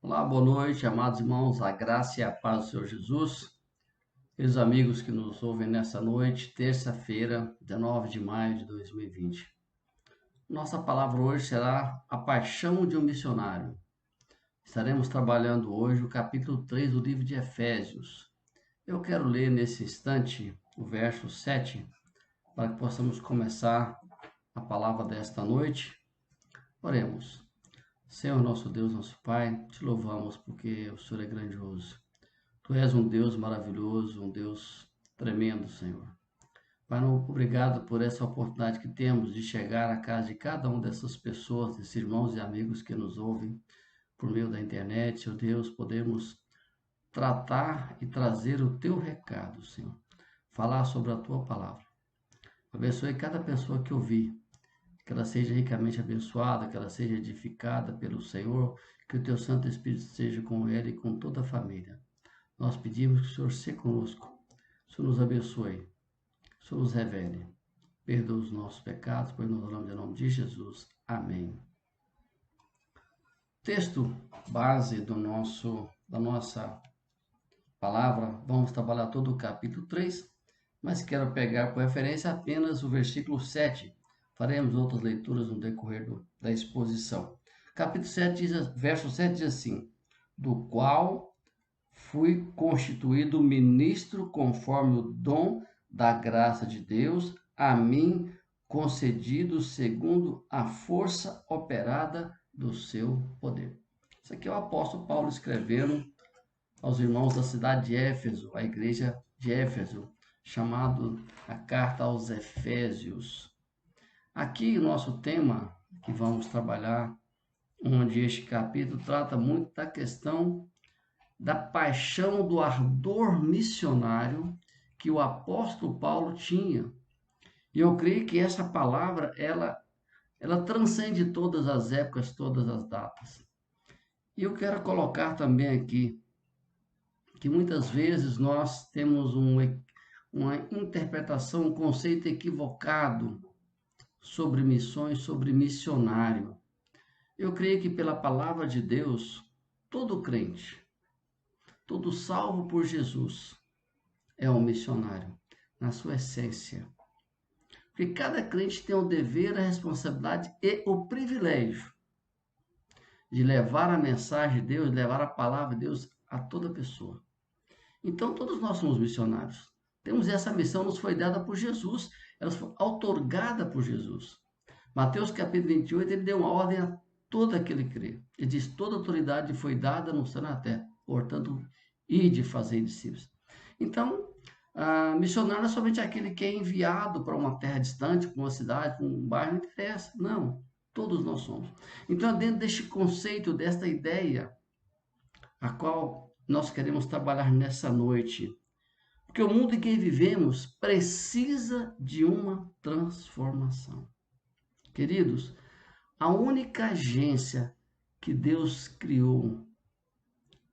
Olá, boa noite, amados irmãos, a graça e a paz do Senhor Jesus. Queridos amigos que nos ouvem nessa noite, terça-feira, 19 de maio de 2020. Nossa palavra hoje será a paixão de um missionário. Estaremos trabalhando hoje o capítulo 3 do livro de Efésios. Eu quero ler nesse instante o verso 7, para que possamos começar a palavra desta noite. Oremos. Senhor, nosso Deus, nosso Pai, te louvamos porque o Senhor é grandioso. Tu és um Deus maravilhoso, um Deus tremendo, Senhor. Pai, obrigado por essa oportunidade que temos de chegar à casa de cada uma dessas pessoas, desses irmãos e amigos que nos ouvem por meio da internet. Senhor Deus, podemos tratar e trazer o teu recado, Senhor. Falar sobre a tua palavra. Abençoe cada pessoa que ouvir. Que ela seja ricamente abençoada, que ela seja edificada pelo Senhor, que o teu Santo Espírito esteja com ela e com toda a família. Nós pedimos que o Senhor seja conosco, o Senhor nos abençoe, o Senhor nos revele, perdoa os nossos pecados, pois nós oramos em nome de Jesus. Amém. Texto base da nossa palavra, vamos trabalhar todo o capítulo 3, mas quero pegar por referência apenas o versículo 7. Faremos outras leituras no decorrer da exposição. Capítulo 7, verso 7 diz assim: do qual fui constituído ministro conforme o dom da graça de Deus, a mim concedido segundo a força operada do seu poder. Isso aqui é o apóstolo Paulo escrevendo aos irmãos da cidade de Éfeso, a igreja de Éfeso, chamado a carta aos Efésios. Aqui o nosso tema que vamos trabalhar, onde este capítulo trata muito da questão da paixão, do ardor missionário que o apóstolo Paulo tinha. E eu creio que essa palavra, ela transcende todas as épocas, todas as datas. E eu quero colocar também aqui que muitas vezes nós temos uma interpretação, um conceito equivocado sobre missões, sobre missionário. Eu creio que pela palavra de Deus, todo crente, todo salvo por Jesus, é um missionário, na sua essência. Porque cada crente tem o dever, a responsabilidade e o privilégio de levar a mensagem de Deus, levar a palavra de Deus a toda pessoa. Então, todos nós somos missionários. Temos essa missão, nos foi dada por Jesus, ela foi outorgada por Jesus. Mateus capítulo 28, ele deu uma ordem a todo aquele que crê. Ele diz: toda autoridade foi dada no céu e na terra, portanto, ide fazer discípulos. Então, missionário não é somente aquele que é enviado para uma terra distante, para uma cidade, para um bairro, não interessa. Não, todos nós somos. Então, dentro deste conceito, desta ideia, a qual nós queremos trabalhar nessa noite, porque o mundo em que vivemos precisa de uma transformação. Queridos, a única agência que Deus criou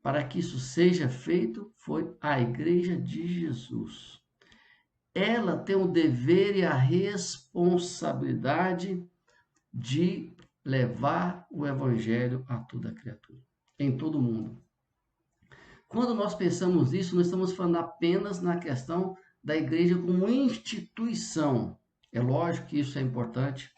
para que isso seja feito foi a Igreja de Jesus. Ela tem o dever e a responsabilidade de levar o Evangelho a toda criatura, em todo o mundo. Quando nós pensamos nisso, nós estamos falando apenas na questão da igreja como instituição. É lógico que isso é importante,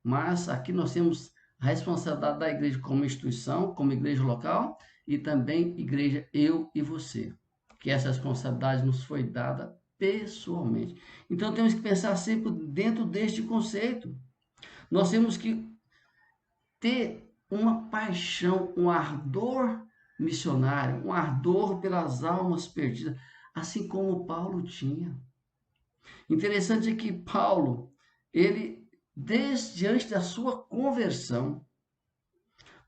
mas aqui nós temos a responsabilidade da igreja como instituição, como igreja local, e também igreja eu e você, que essa responsabilidade nos foi dada pessoalmente. Então temos que pensar sempre dentro deste conceito. Nós temos que ter uma paixão, um ardor missionário, um ardor pelas almas perdidas, assim como Paulo tinha. Interessante é que Paulo, ele, desde antes da sua conversão,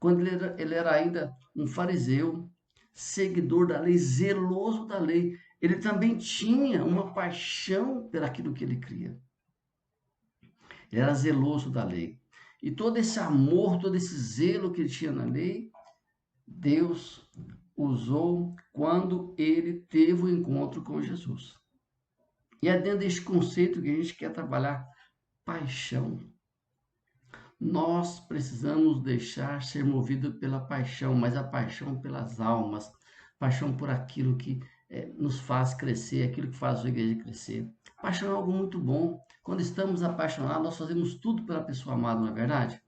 quando ele era ainda um fariseu, seguidor da lei, zeloso da lei, ele também tinha uma paixão por aquilo que ele cria. Ele era zeloso da lei. E todo esse amor, todo esse zelo que ele tinha na lei, Deus usou quando ele teve o encontro com Jesus. E é dentro deste conceito que a gente quer trabalhar paixão. Nós precisamos deixar ser movido pela paixão, mas a paixão pelas almas, paixão por aquilo que nos faz crescer, aquilo que faz a igreja crescer. Paixão é algo muito bom. Quando estamos apaixonados, nós fazemos tudo pela pessoa amada, não é verdade?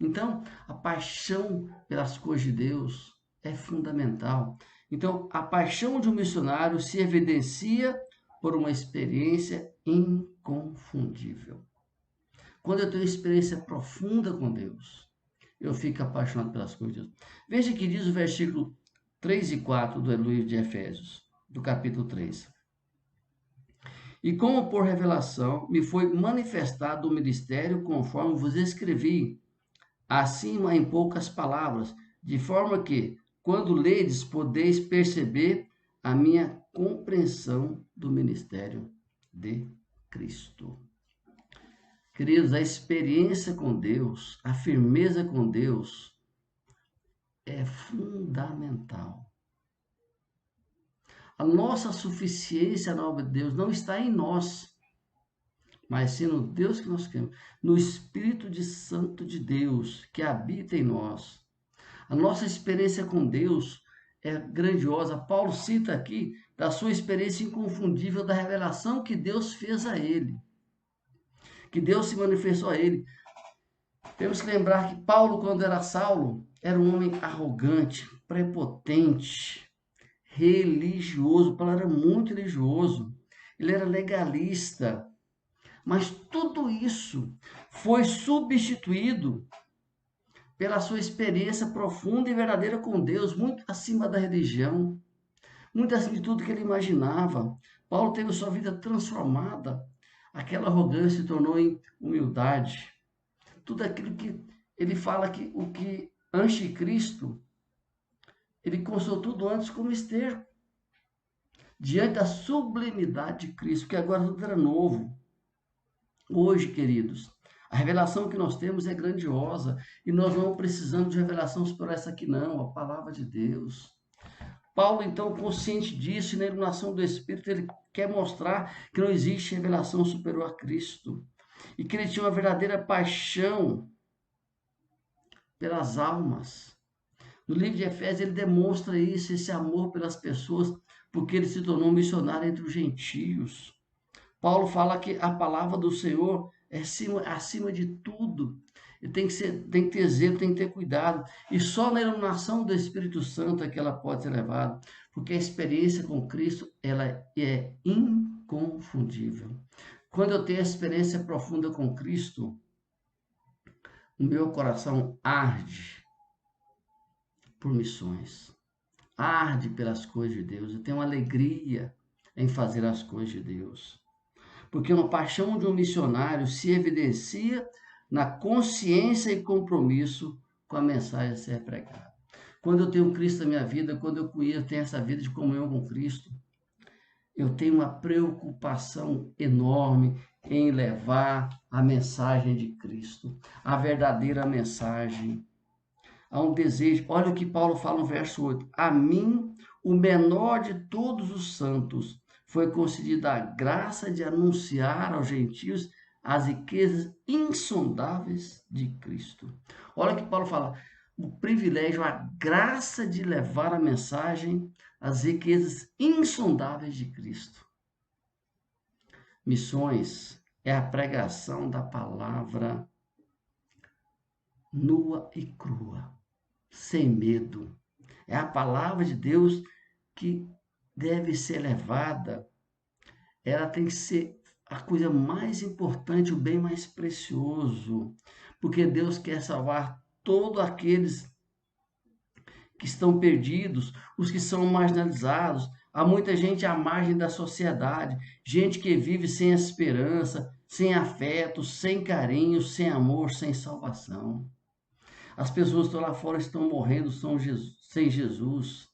Então, a paixão pelas coisas de Deus é fundamental. Então, a paixão de um missionário se evidencia por uma experiência inconfundível. Quando eu tenho experiência profunda com Deus, eu fico apaixonado pelas coisas de Deus. Veja que diz o versículo 3 e 4 do livro de Efésios, do capítulo 3. E como por revelação me foi manifestado o ministério conforme vos escrevi, acima em poucas palavras, de forma que, quando ledes, podeis perceber a minha compreensão do ministério de Cristo. Queridos, a experiência com Deus, a firmeza com Deus é fundamental. A nossa suficiência na obra de Deus não está em nós, mas sim no Deus que nós queremos, no Espírito de Santo de Deus que habita em nós. A nossa experiência com Deus é grandiosa. Paulo cita aqui da sua experiência inconfundível da revelação que Deus fez a ele, que Deus se manifestou a ele. Temos que lembrar que Paulo, quando era Saulo, era um homem arrogante, prepotente, religioso. Paulo era muito religioso, ele era legalista. Mas tudo isso foi substituído pela sua experiência profunda e verdadeira com Deus, muito acima da religião, muito acima de tudo que ele imaginava. Paulo teve sua vida transformada. Aquela arrogância se tornou em humildade. Tudo aquilo que ele fala que o que antes de Cristo, ele começou tudo antes como esterco. Diante da sublimidade de Cristo, que agora tudo era novo. Hoje, queridos, a revelação que nós temos é grandiosa e nós não precisamos de revelação superior essa aqui não, a palavra de Deus. Paulo, então, consciente disso e na iluminação do Espírito, ele quer mostrar que não existe revelação superior a Cristo e que ele tinha uma verdadeira paixão pelas almas. No livro de Efésios, ele demonstra isso, esse amor pelas pessoas, porque ele se tornou um missionário entre os gentios. Paulo fala que a palavra do Senhor é acima de tudo. Ele tem que ter zelo, tem que ter cuidado. E só na iluminação do Espírito Santo é que ela pode ser levada. Porque a experiência com Cristo, ela é inconfundível. Quando eu tenho a experiência profunda com Cristo, o meu coração arde por missões. Arde pelas coisas de Deus. Eu tenho uma alegria em fazer as coisas de Deus. Porque uma paixão de um missionário se evidencia na consciência e compromisso com a mensagem a ser pregada. Quando eu tenho Cristo na minha vida, quando eu tenho essa vida de comunhão com Cristo, eu tenho uma preocupação enorme em levar a mensagem de Cristo, a verdadeira mensagem. Há um desejo, olha o que Paulo fala no verso 8: a mim, o menor de todos os santos, foi concedida a graça de anunciar aos gentios as riquezas insondáveis de Cristo. Olha o que Paulo fala, o privilégio, a graça de levar a mensagem, as riquezas insondáveis de Cristo. Missões é a pregação da palavra nua e crua, sem medo. É a palavra de Deus que deve ser levada. Ela tem que ser a coisa mais importante, o bem mais precioso, porque Deus quer salvar todos aqueles que estão perdidos, os que são marginalizados. Há muita gente à margem da sociedade, gente que vive sem esperança, sem afeto, sem carinho, sem amor, sem salvação. As pessoas que estão lá fora estão morrendo sem Jesus,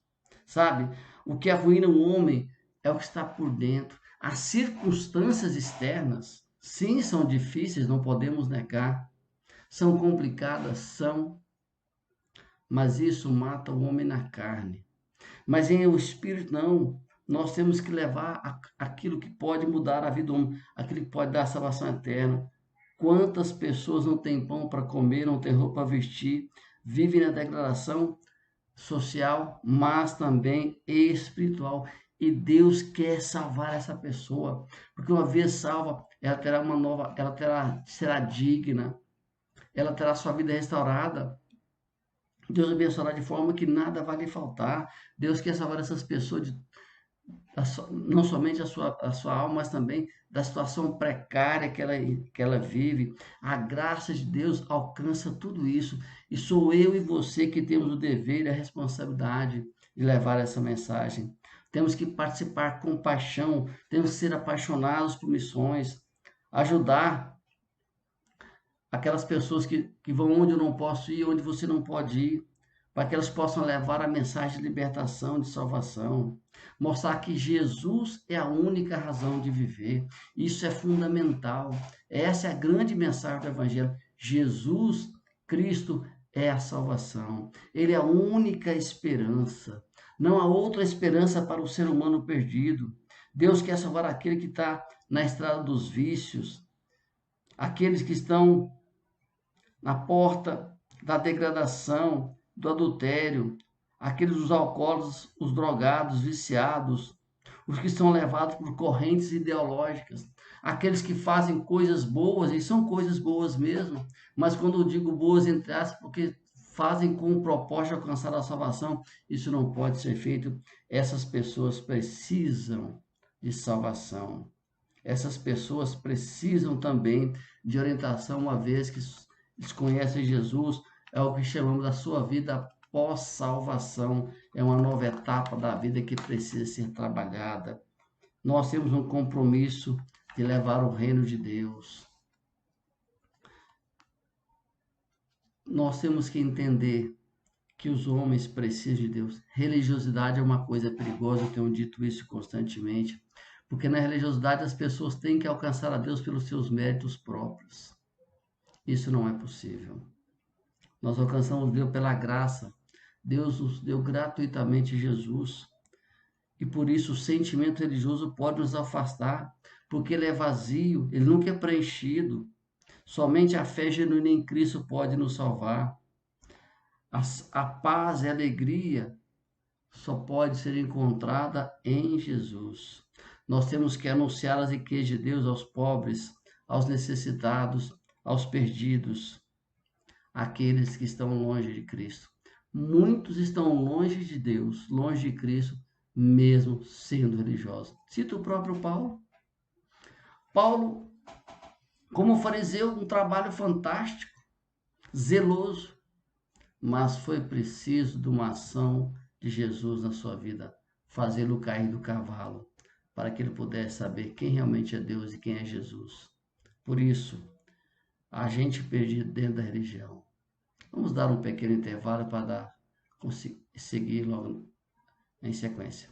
sabe? O que arruína o homem é o que está por dentro. As circunstâncias externas, sim, são difíceis, não podemos negar. São complicadas, são. Mas isso mata o homem na carne. Mas em o espírito, não. Nós temos que levar aquilo que pode mudar a vida do homem, aquilo que pode dar a salvação eterna. Quantas pessoas não têm pão para comer, não têm roupa para vestir, vivem na degradação social, mas também espiritual. E Deus quer salvar essa pessoa, porque uma vez salva, ela terá uma nova, será digna, ela terá sua vida restaurada. Deus abençoará de forma que nada vai lhe faltar. Deus quer salvar essas pessoas não somente a sua alma, mas também da situação precária que ela vive. A graça de Deus alcança tudo isso. E sou eu e você que temos o dever e a responsabilidade de levar essa mensagem. Temos que participar com paixão, temos que ser apaixonados por missões, ajudar aquelas pessoas que vão onde eu não posso ir, onde você não pode ir, para que elas possam levar a mensagem de libertação, de salvação. Mostrar que Jesus é a única razão de viver. Isso é fundamental. Essa é a grande mensagem do Evangelho. Jesus Cristo é a salvação. Ele é a única esperança. Não há outra esperança para o ser humano perdido. Deus quer salvar aquele que está na estrada dos vícios, aqueles que estão na porta da degradação, do adultério, aqueles dos alcoólatras, os drogados, viciados, os que são levados por correntes ideológicas, aqueles que fazem coisas boas, e são coisas boas mesmo, mas quando eu digo boas, entre aspas, porque fazem com o propósito de alcançar a salvação, isso não pode ser feito. Essas pessoas precisam de salvação. Essas pessoas precisam também de orientação, uma vez que desconhecem Jesus, é o que chamamos da sua vida pós-salvação, é uma nova etapa da vida que precisa ser trabalhada. Nós temos um compromisso de levar o reino de Deus. Nós temos que entender que os homens precisam de Deus. Religiosidade é uma coisa perigosa, eu tenho dito isso constantemente, porque na religiosidade as pessoas têm que alcançar a Deus pelos seus méritos próprios. Isso não é possível. Nós alcançamos Deus pela graça. Deus nos deu gratuitamente Jesus. E por isso o sentimento religioso pode nos afastar, porque ele é vazio, ele nunca é preenchido. Somente a fé genuína em Cristo pode nos salvar. A paz e a alegria só pode ser encontrada em Jesus. Nós temos que anunciar as riquezas de Deus aos pobres, aos necessitados, aos perdidos, aqueles que estão longe de Cristo. Muitos estão longe de Deus, longe de Cristo, mesmo sendo religiosos. Cita o próprio Paulo. Paulo, como fariseu, um trabalho fantástico, zeloso, mas foi preciso de uma ação de Jesus na sua vida, fazê-lo cair do cavalo, para que ele pudesse saber quem realmente é Deus e quem é Jesus. Por isso, a gente perdido dentro da religião. Vamos dar um pequeno intervalo para seguir logo em sequência.